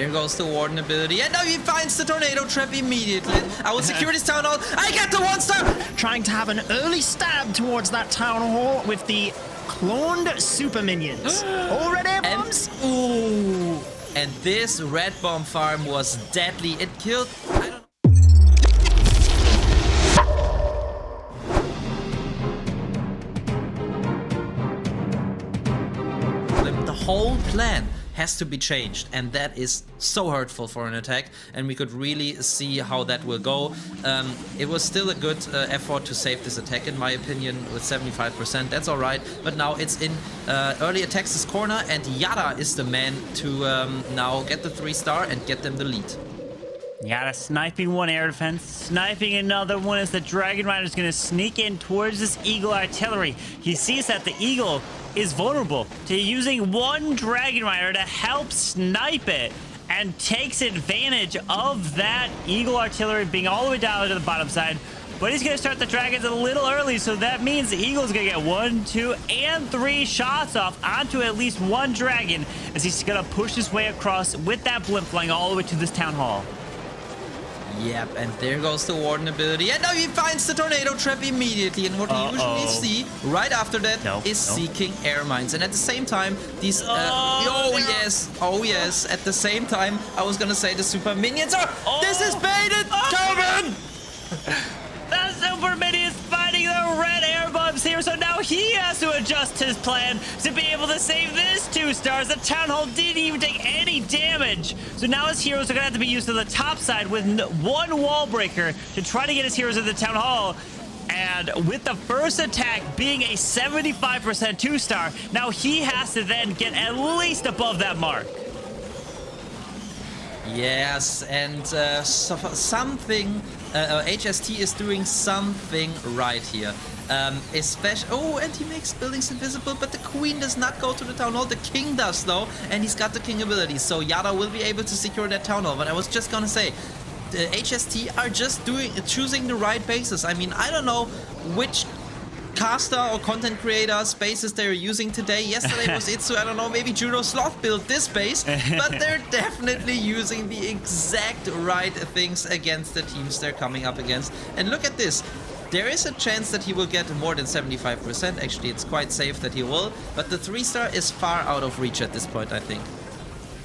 Here goes the Warden ability, and now he finds the Tornado Trap immediately. I will secure this Town Hall. I get the 1-star! Trying to have an early stab towards that Town Hall with the cloned super minions. All red air bombs? Ooh. And this red bomb farm was deadly. It killed... I don't know. The whole plan has to be changed, and that is so hurtful for an attack, and we could really see how that will go. It was still a good effort to save this attack, in my opinion, with 75%. That's all right, but now it's in early attacks' corner, and Yada is the man to now get the 3-star and get them the lead. Yada sniping one air defense, sniping another one as the Dragon Rider is going to sneak in towards this Eagle artillery. He sees that the Eagle is vulnerable to using one Dragon Rider to help snipe it, and takes advantage of that Eagle artillery being all the way down to the bottom side. But he's going to start the Dragons a little early, so that means the Eagle's going to get 1, 2, and 3 shots off onto at least one Dragon as he's going to push his way across with that blimp flying all the way to this Town Hall. Yep, and there goes the Warden ability, and now he finds the Tornado Trap immediately, and what we usually see right after that is seeking air mines, and at the same time, these, oh yes, at the same time, I was gonna say the super minions are, this is baited, Tobin! The super minions fighting the red air bombs here, so now he has to adjust his plan to be able to save this 2 stars. The Town Hall didn't even take any damage, so now his heroes are gonna have to be used to the top side with one wall breaker to try to get his heroes at the Town Hall. And with the first attack being a 75% 2-star, now he has to then get at least above that mark. Yes, and something, HST is doing something right here. Especially, and he makes buildings invisible, but the Queen does not go to the Town Hall. The King does, though, and he's got the King ability, so Yada will be able to secure that Town Hall. But I was just gonna say, the HST are just choosing the right bases. I mean, I don't know which caster or content creator spaces they're using today. Yesterday was Itsu, I don't know, maybe Judo Sloth built this base, but they're definitely using the exact right things against the teams they're coming up against. And look at this. There is a chance that he will get more than 75%. Actually, it's quite safe that he will, but the 3-star is far out of reach at this point, I think.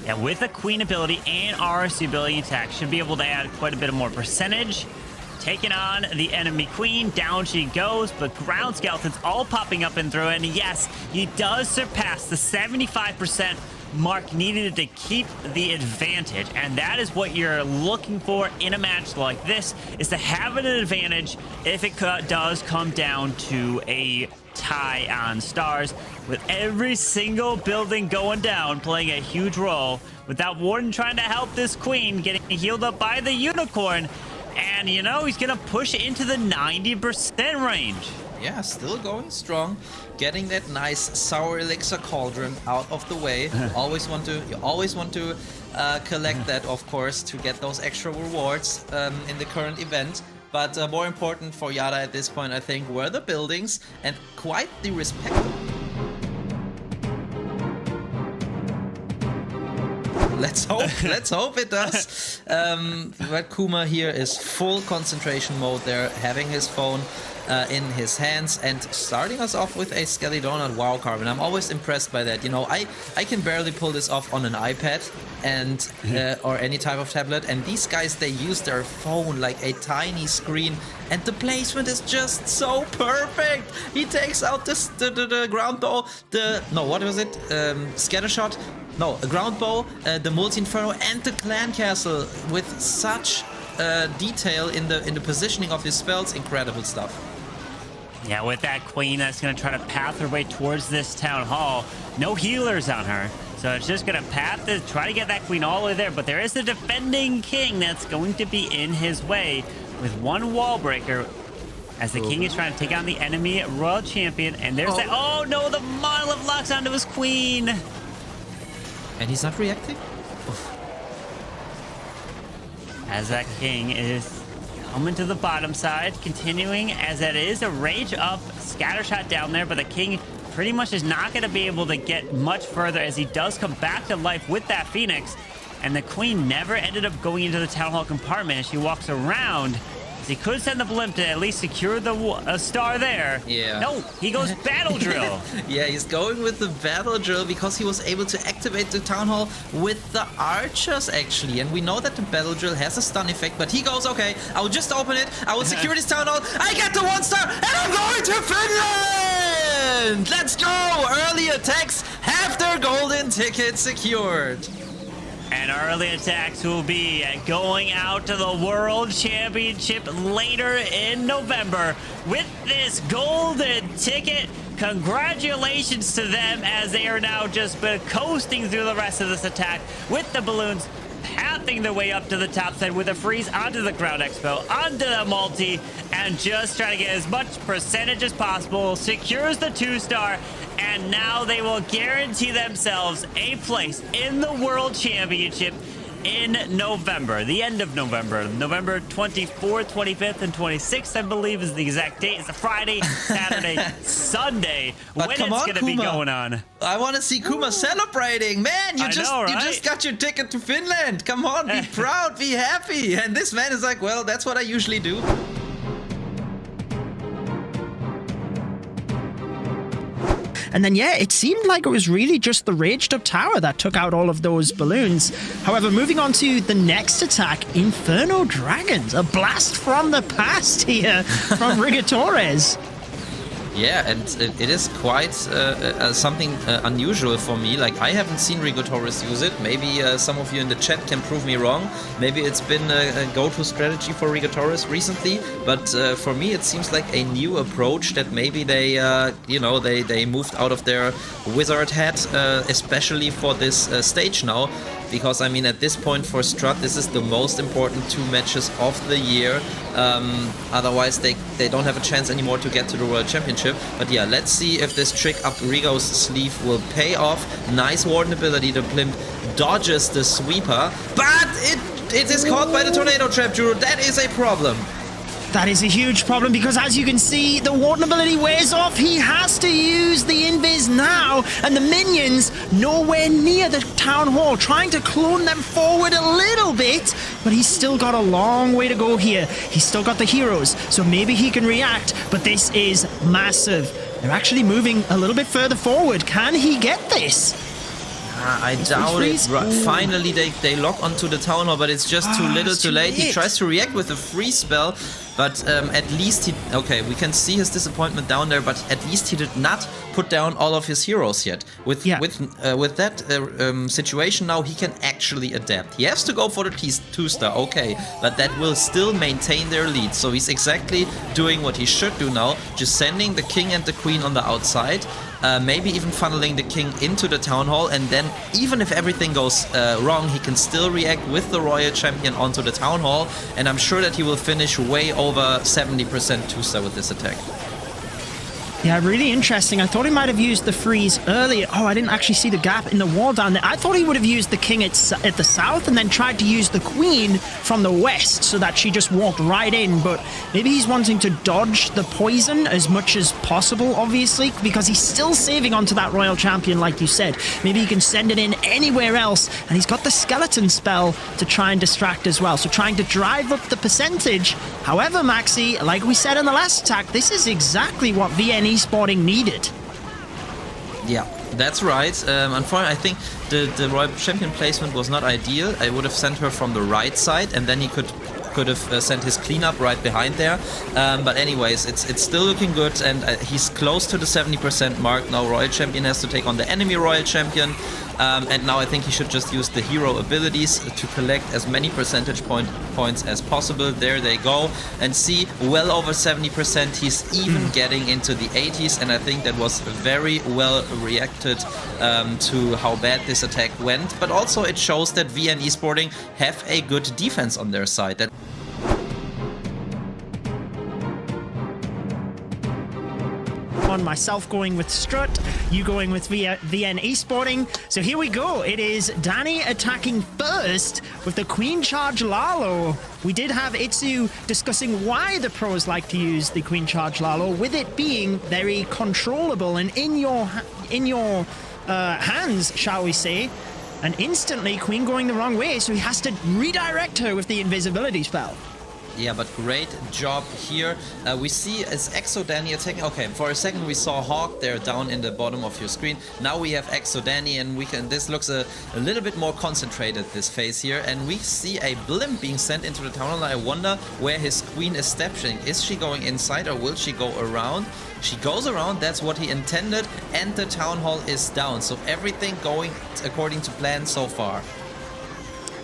Yeah, with a Queen ability and RC ability attack, should be able to add quite a bit of more percentage. Taking on the enemy Queen, down she goes, but ground skeletons all popping up and through, and yes, he does surpass the 75% mark needed to keep the advantage, and that is what you're looking for in a match like this, is to have an advantage if it does come down to a tie on stars, with every single building going down playing a huge role, with that Warden trying to help this Queen getting healed up by the Unicorn. And, you know, he's going to push into the 90% range. Yeah, still going strong. Getting that nice sour elixir cauldron out of the way. You always want to collect that, of course, to get those extra rewards in the current event. But more important for Yada at this point, I think, were the buildings and quite the respectable. Let's hope it does. But Kuma here is full concentration mode there, having his phone in his hands and starting us off with a Skelly-Donut Wow Carbon. I'm always impressed by that. You know, I can barely pull this off on an iPad and or any type of tablet, and these guys, they use their phone like a tiny screen, and the placement is just so perfect. He takes out the ground bow, what was it? Scatter shot. No, a ground bow, the multi-inferno, and the clan castle with such detail in the positioning of his spells. Incredible stuff. Yeah, with that Queen that's going to try to path her way towards this Town Hall. No healers on her, so it's just going to try to get that Queen all the way there. But there is the defending King that's going to be in his way with one wall breaker, as the King is trying to take on the enemy Royal Champion. And there's that. Oh no, the monolith locks onto his Queen. And he's not reacting? As that King is coming to the bottom side, continuing as it is a rage up, scatter shot down there, but the King pretty much is not going to be able to get much further as he does come back to life with that Phoenix. and the queen never ended up going into the town hall compartment as she walks around. He could send the blimp to at least secure the star there. Yeah. No, he goes battle drill. Yeah, he's going with the battle drill because he was able to activate the town hall with the archers, actually. And we know that the battle drill has a stun effect, but he goes, okay, I will just open it. I will secure this town hall. I get the 1-star, and I'm going to Finland! Let's go! Early attacks have their golden ticket secured. And early attacks will be going out to the World Championship later in November with this golden ticket. Congratulations to them as they are now just coasting through the rest of this attack with the balloons pathing their way up to the top side with a freeze onto the Crown Expo, onto the multi, and just trying to get as much percentage as possible. Secures the 2-star, and now they will guarantee themselves a place in the World Championship in November, the end of November. November 24th, 25th, and 26th, I believe, is the exact date. It's a Friday, Saturday, Sunday. But when come it's on, going to be Kuma. going on. I want to see Kuma celebrating. Man, you I know, right? just got your ticket to Finland. Come on, be proud, be happy. And this man is like, well, that's what I usually do. And then, yeah, it seemed like it was really just the raged up tower that took out all of those balloons. However, moving on to the next attack, Inferno Dragons. A blast from the past here from Rigatores. Yeah, and it is quite something unusual for me. Like, I haven't seen Rigatores use it. Maybe some of you in the chat can prove me wrong. Maybe it's been a go-to strategy for Rigatores recently. But for me, it seems like a new approach that maybe they, they moved out of their wizard hat, especially for this stage now. Because, I mean, at this point for Strut, this is the most important 2 matches of the year. Otherwise, they don't have a chance anymore to get to the World Championship. But yeah, let's see if this trick up Rigo's sleeve will pay off. Nice warden ability. The Blimp dodges the sweeper. But it is caught by the Tornado Trap, Juro. That is a problem. That is a huge problem because, as you can see, the Warden ability wears off. He has to use the invis now, and the minions nowhere near the town hall, trying to clone them forward a little bit, but he's still got a long way to go here. He's still got the heroes, so maybe he can react, but this is massive. They're actually moving a little bit further forward. Can he get this? I doubt it. Finally, they lock onto the town hall, but it's just too little, too late. He tries to react with a freeze spell, but at least he... Okay, we can see his disappointment down there, but at least he did not put down all of his heroes yet. With that situation now, he can actually adapt. He has to go for the 2-star, okay, but that will still maintain their lead. So he's exactly doing what he should do now, just sending the king and the queen on the outside. Maybe even funneling the king into the town hall, and then even if everything goes wrong, he can still react with the royal champion onto the town hall, and I'm sure that he will finish way over 70% 2-star with this attack. Yeah, really interesting. I thought he might have used the freeze earlier. Oh, I didn't actually see the gap in the wall down there. I thought he would have used the king at the south and then tried to use the queen from the west so that she just walked right in. But maybe he's wanting to dodge the poison as much as possible, obviously, because he's still saving onto that royal champion, like you said. Maybe he can send it in anywhere else. And he's got the skeleton spell to try and distract as well. So trying to drive up the percentage. However, Maxi, like we said in the last attack, this is exactly what VN Esporting needed. Yeah, that's right. Unfortunately, I think the Royal Champion placement was not ideal. I would have sent her from the right side, and then he could have sent his cleanup right behind there. But anyways, it's still looking good, and he's close to the 70% mark. Now Royal Champion has to take on the enemy Royal Champion. And now I think he should just use the hero abilities to collect as many percentage points as possible. There they go. And see, well over 70%. He's even getting into the 80s. And I think that was very well reacted to how bad this attack went. But also it shows that VN Esporting have a good defense on their side. On myself going with Strut, you going with VN Esporting. So here we go. It is Danny attacking first with the Queen Charge Lalo. We did have Itsu discussing why the pros like to use the Queen Charge Lalo, with it being very controllable and in your hands, shall we say. And instantly, Queen going the wrong way, so he has to redirect her with the invisibility spell. Yeah, but great job here. We see as Exodani attacking. Okay, for a second we saw Hawk there down in the bottom of your screen. Now we have Exodani, and we can. This looks a little bit more concentrated, this phase here. And we see a blimp being sent into the town hall. I wonder where his queen is stepping. Is she going inside, or will she go around? She goes around, that's what he intended, and the town hall is down. So everything going according to plan so far.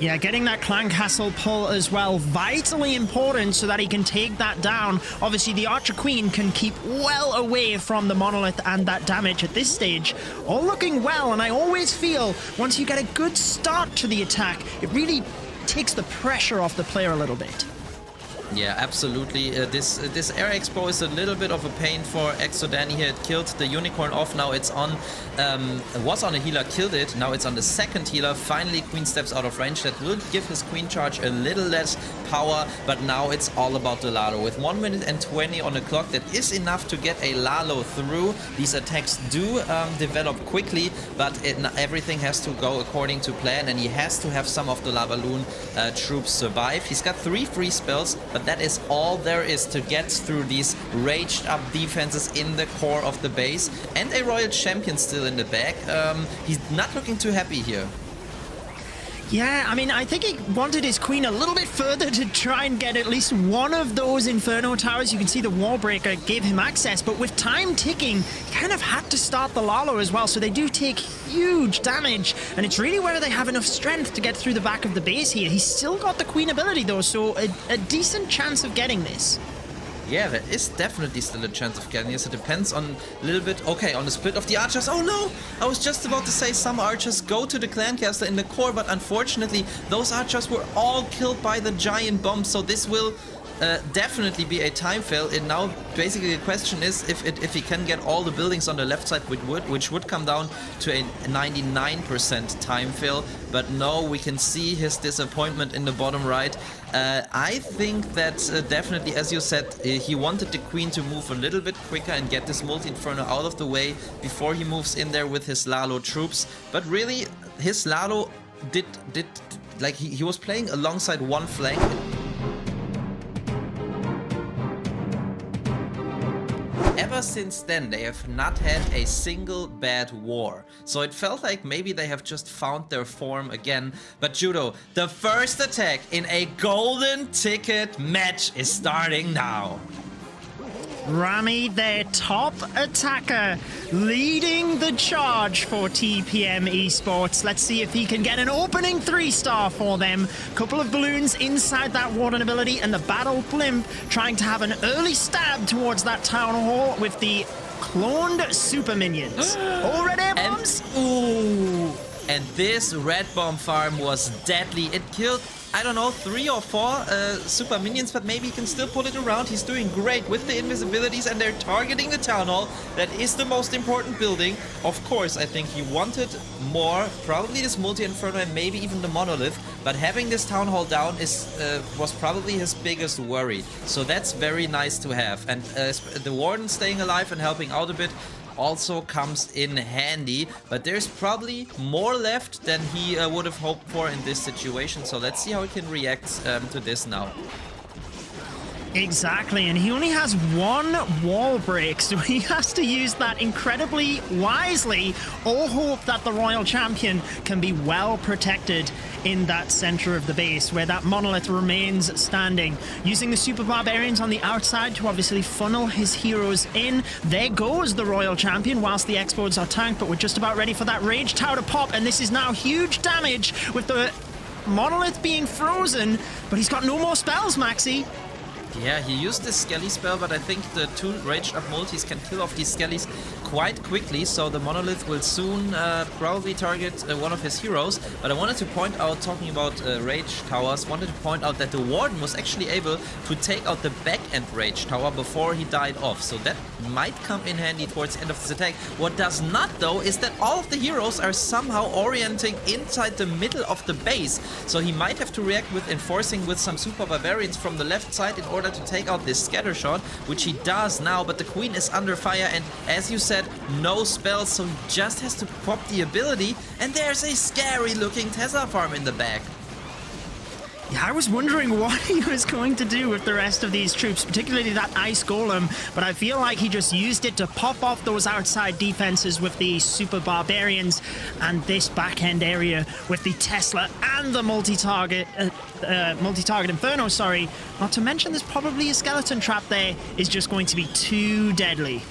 Yeah, getting that clan castle pull as well, vitally important so that he can take that down. Obviously, the Archer Queen can keep well away from the monolith and that damage at this stage. All looking well, and I always feel once you get a good start to the attack, it really takes the pressure off the player a little bit. Yeah, absolutely. This air expo is a little bit of a pain for Exodani here. It killed the unicorn off. Now it's on. It was on a healer, killed it. Now it's on the second healer. Finally, Queen steps out of range. That will give his Queen charge a little less power. But now it's all about the Lalo. With 1 minute and 20 on the clock, that is enough to get a Lalo through. These attacks do develop quickly, but everything has to go according to plan, and he has to have some of the Lava Loon troops survive. He's got 3 free spells, but that is all there is to get through these raged up defenses in the core of the base, and a Royal Champion still in the back. He's not looking too happy here. Yeah, I mean, I think he wanted his queen a little bit further to try and get at least one of those Inferno towers. You can see the wall breaker gave him access, but with time ticking, he kind of had to start the Lalo as well, so they do take huge damage, and it's really whether they have enough strength to get through the back of the base here. He's still got the queen ability though, so a decent chance of getting this. Yeah, there is definitely still a chance of getting this. It depends on a little bit. Okay, on the split of the archers. Oh no! I was just about to say some archers go to the clan castle in the core, but unfortunately those archers were all killed by the giant bomb. So this will definitely be a time fail. And now basically the question is if he can get all the buildings on the left side, which would come down to a 99% time fail. But no, we can see his disappointment in the bottom right. I think that definitely, as you said, he wanted the queen to move a little bit quicker and get this multi-inferno out of the way before he moves in there with his Lalo troops. But really, his Lalo did like he was playing alongside one flank. Ever since then, they have not had a single bad war. So it felt like maybe they have just found their form again. But Judo, the first attack in a golden ticket match is starting now. Rami, their top attacker, leading the charge for TPM Esports. Let's see if he can get an opening 3-star for them. Couple of balloons inside that Warden ability, and the Battle Blimp trying to have an early stab towards that town hall with the cloned super minions. All red air bombs. And this red bomb farm was deadly. It killed, I don't know, 3 or 4 super minions, but maybe he can still pull it around. He's doing great with the invisibilities, and they're targeting the town hall. That is the most important building. Of course, I think he wanted more, probably this multi-inferno and maybe even the monolith, but having this town hall down was probably his biggest worry. So that's very nice to have. And the warden staying alive and helping out a bit also comes in handy, but there's probably more left than he would have hoped for in this situation. So let's see how he can react to this now. Exactly, and he only has 1 wall break, so he has to use that incredibly wisely, or hope that the Royal Champion can be well protected in that center of the base where that monolith remains standing. Using the Super Barbarians on the outside to obviously funnel his heroes in. There goes the Royal Champion whilst the Explodes are tanked, but we're just about ready for that Rage Tower to pop, and this is now huge damage with the monolith being frozen, but he's got no more spells, Maxi. Yeah, he used the Skelly spell, but I think the 2 raged up multis can kill off these Skellies quite quickly, so the monolith will soon probably target one of his heroes. But I wanted to point out, talking about rage towers, wanted to point out that the warden was actually able to take out the back end rage tower before he died off, so that might come in handy towards the end of this attack. What does not, though, is that all of the heroes are somehow orienting inside the middle of the base, so he might have to react with enforcing with some Super Barbarians from the left side in order to take out this scatter shot, which he does now. But the queen is under fire, and as you said, said, no spells, so he just has to pop the ability, and there's a scary looking Tesla farm in the back. Yeah, I was wondering what he was going to do with the rest of these troops, particularly that Ice Golem, but I feel like he just used it to pop off those outside defenses with the Super Barbarians and this back-end area with the Tesla and the multi-target Inferno, sorry. Not to mention there's probably a skeleton trap there is just going to be too deadly.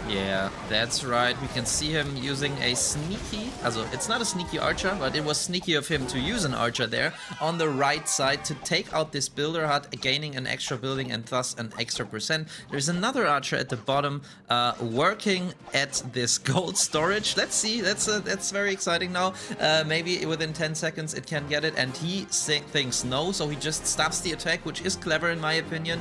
Yeah, that's right. We can see him using a sneaky, also it's not a sneaky archer, but it was sneaky of him to use an archer there on the right side to take out this builder hut, gaining an extra building and thus an extra percent. There's another archer at the bottom working at this gold storage. Let's see, that's very exciting now. Maybe within 10 seconds it can get it, and he thinks no, so he just stops the attack, which is clever in my opinion,